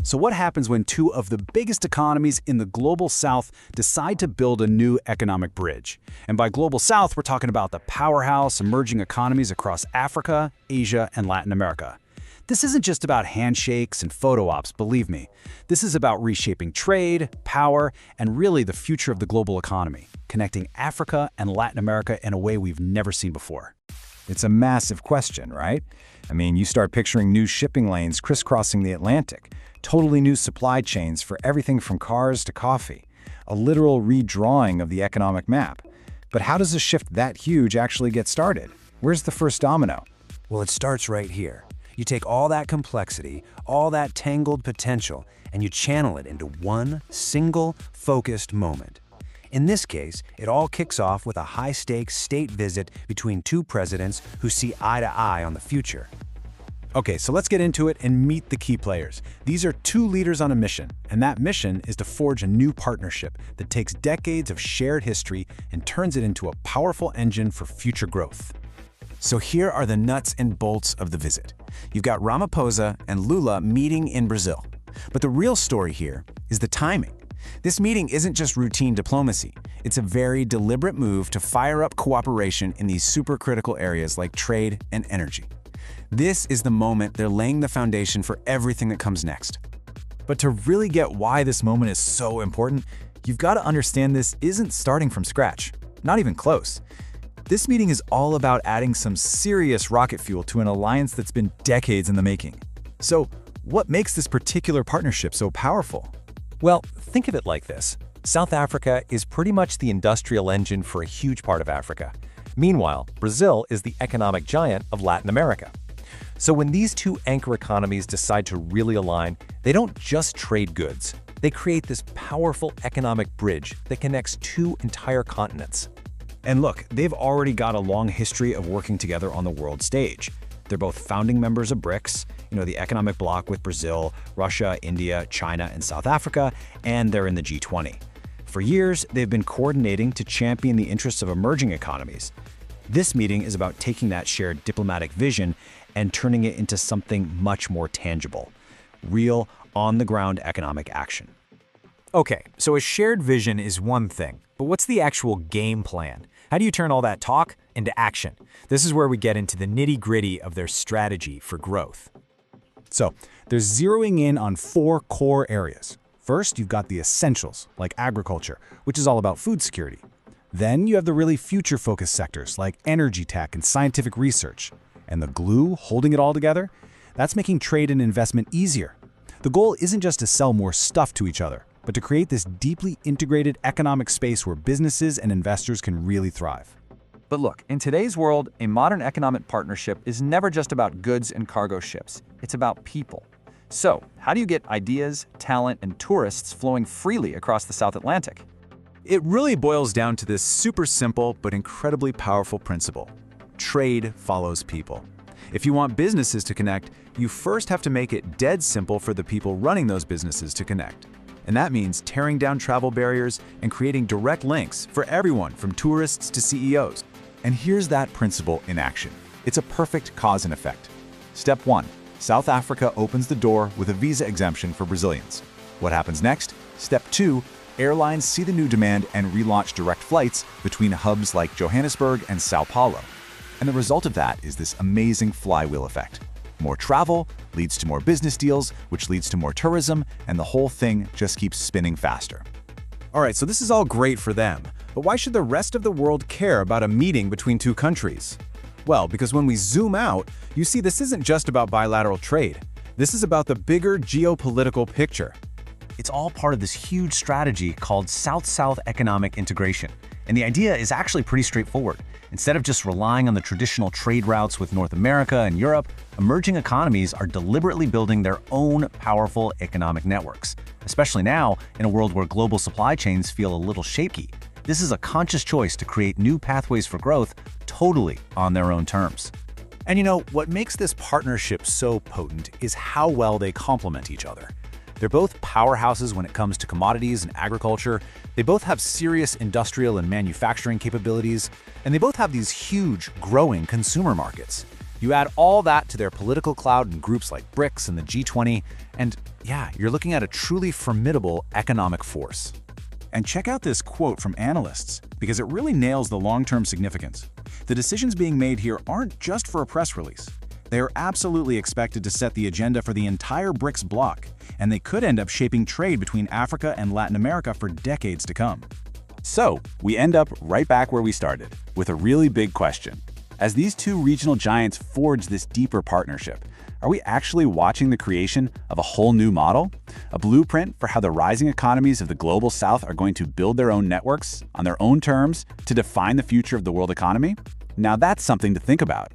So what happens when two of the biggest economies in the global south decide to build a new economic bridge? And by global south, we're talking about the powerhouse emerging economies across Africa, Asia, and Latin America. This isn't just about handshakes and photo ops, believe me. This is about reshaping trade, power, and really the future of the global economy, connecting Africa and Latin America in a way we've never seen before. It's a massive question, right? I mean, you start picturing new shipping lanes crisscrossing the Atlantic, totally new supply chains for everything from cars to coffee, a literal redrawing of the economic map. But how does a shift that huge actually get started? Where's the first domino? Well, it starts right here. You take all that complexity, all that tangled potential, and you channel it into one single, focused moment. In this case, it all kicks off with a high-stakes state visit between two presidents who see eye to eye on the future. Okay, so let's get into it and meet the key players. These are two leaders on a mission, and that mission is to forge a new partnership that takes decades of shared history and turns it into a powerful engine for future growth. So here are the nuts and bolts of the visit. You've got Ramaphosa and Lula meeting in Brazil. But the real story here is the timing. This meeting isn't just routine diplomacy. It's a very deliberate move to fire up cooperation in these supercritical areas like trade and energy. This is the moment they're laying the foundation for everything that comes next. But to really get why this moment is so important, you've got to understand this isn't starting from scratch. Not even close. This meeting is all about adding some serious rocket fuel to an alliance that's been decades in the making. So, what makes this particular partnership so powerful? Well, think of it like this. South Africa is pretty much the industrial engine for a huge part of Africa. Meanwhile, Brazil is the economic giant of Latin America. So when these two anchor economies decide to really align, they don't just trade goods. They create this powerful economic bridge that connects two entire continents. And look, they've already got a long history of working together on the world stage. They're both founding members of BRICS, the economic bloc with Brazil, Russia, India, China, and South Africa, and they're in the G20. For years, they've been coordinating to champion the interests of emerging economies. This meeting is about taking that shared diplomatic vision and turning it into something much more tangible, real, on-the-ground economic action. Okay, so a shared vision is one thing, but what's the actual game plan? How do you turn all that talk into action? This is where we get into the nitty-gritty of their strategy for growth. So, they're zeroing in on 4 core areas. First, you've got the essentials, like agriculture, which is all about food security. Then you have the really future-focused sectors, like energy tech and scientific research. And the glue holding it all together? That's making trade and investment easier. The goal isn't just to sell more stuff to each other, but to create this deeply integrated economic space where businesses and investors can really thrive. But look, in today's world, a modern economic partnership is never just about goods and cargo ships. It's about people. So, how do you get ideas, talent, and tourists flowing freely across the South Atlantic? It really boils down to this super simple but incredibly powerful principle. Trade follows people. If you want businesses to connect, you first have to make it dead simple for the people running those businesses to connect. And that means tearing down travel barriers and creating direct links for everyone from tourists to CEOs. And here's that principle in action. It's a perfect cause and effect. Step 1. South Africa opens the door with a visa exemption for Brazilians. What happens next? Step 2. Airlines see the new demand and relaunch direct flights between hubs like Johannesburg and Sao Paulo. And the result of that is this amazing flywheel effect. More travel leads to more business deals, which leads to more tourism, and the whole thing just keeps spinning faster. All right, so this is all great for them, but why should the rest of the world care about a meeting between two countries? Well, because when we zoom out, you see this isn't just about bilateral trade. This is about the bigger geopolitical picture. It's all part of this huge strategy called South-South economic integration. And the idea is actually pretty straightforward. Instead of just relying on the traditional trade routes with North America and Europe, emerging economies are deliberately building their own powerful economic networks. Especially now, in a world where global supply chains feel a little shaky. This is a conscious choice to create new pathways for growth totally on their own terms. And what makes this partnership so potent is how well they complement each other. They're both powerhouses when it comes to commodities and agriculture. They both have serious industrial and manufacturing capabilities, and they both have these huge, growing consumer markets. You add all that to their political clout in groups like BRICS and the G20, and yeah, you're looking at a truly formidable economic force. And check out this quote from analysts, because it really nails the long-term significance. The decisions being made here aren't just for a press release. They are absolutely expected to set the agenda for the entire BRICS bloc, and they could end up shaping trade between Africa and Latin America for decades to come. So, we end up right back where we started, with a really big question. As these two regional giants forge this deeper partnership, are we actually watching the creation of a whole new model? A blueprint for how the rising economies of the global south are going to build their own networks, on their own terms, to define the future of the world economy? Now that's something to think about.